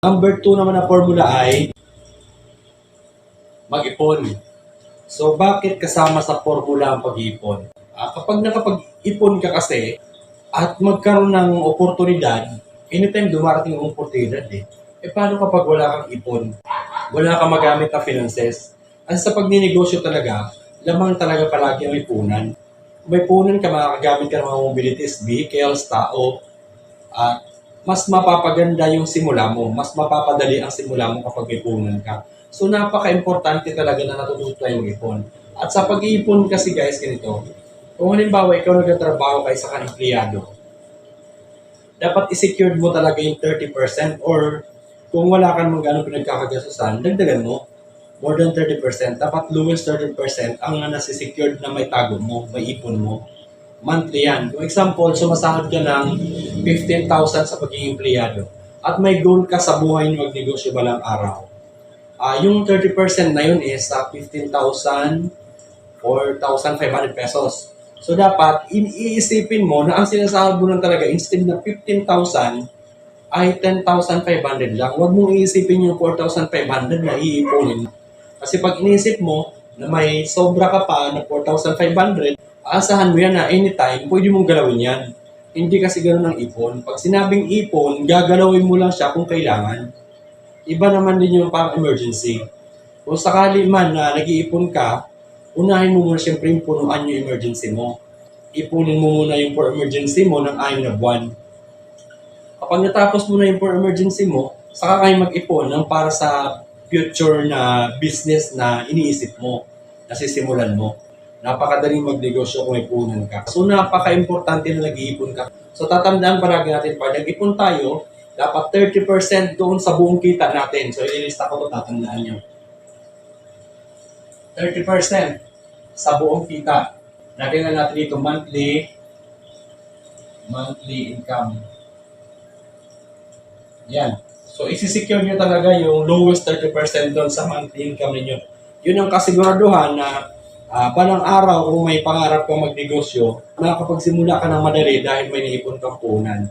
Number 2 naman na formula ay mag-ipon. So, bakit kasama sa formula ang pag-ipon? Kapag nakapag-ipon ka kasi at magkaroon ng oportunidad, anytime dumarating ang oportunidad paano kapag wala kang ipon? Wala kang magamit na finances? At sa pagninegosyo talaga, lamang talaga palagi ang ipunan. May punan ka, makakagamit ka ng mga mobilities, vehicles, tao, at mas mapapaganda yung simula mo, mas mapapadali ang simula mo kapag may punan ka. So, napaka-importante talaga na natututo tayong ipon. At sa pag-iipon kasi guys, ganito, kung halimbawa ikaw nagtatrabaho ka sa empleyado, dapat i-secured mo talaga yung 30% or kung wala ka naman gano'ng pinagkakagasusan, dagdagan mo. More than 30%. Dapat lowest 30% ang nasi-secured na may tago mo, may ipon mo. Monthly yan. Kung example, sumasahod ka ng 15,000 sa pagiging empleyado at may goal ka sa buhay na magnegosyo balang araw. Yung 30% na yun is 15,000 or 1,500 pesos. So dapat, iisipin mo na ang sinasahod mo lang talaga instead na 15,000 ay 10,500 lang. Huwag mong iisipin yung 4,500 na iipunin. Kasi pag inisip mo na may sobra ka pa na 4,500, aasahan mo yan na anytime, pwede mong galawin yan. Hindi kasi gano'n ang ipon. Pag sinabing ipon, gagalawin mo lang siya kung kailangan. Iba naman din yung pang emergency. Kung sakali man na nag-iipon ka, unahin mo muna siyempre yung punuan yung emergency mo. Ipunin mo muna yung for emergency mo ng 6 na buwan. Kapag natapos mo na yung for emergency mo, saka kayo mag-ipon ng para sa future na business na iniisip mo, nasisimulan mo. Napakadaling magnegosyo kung ipunan ka. So, napaka-importante na nag-iipon ka. So, tatandaan palagi natin, pag nag-ipon tayo, dapat 30% doon sa buong kita natin. So, ililista ko ito, tatandaan nyo. 30% sa buong kita. Lagyan na natin dito monthly income. Yan. So, isi-secure nyo talaga yung lowest 30% doon sa monthly income ninyo. Yun ang kasiguraduhan na balang araw kung may pangarap kang magnegosyo, makakapagsimula ka ng madali dahil may naipon kang puhunan.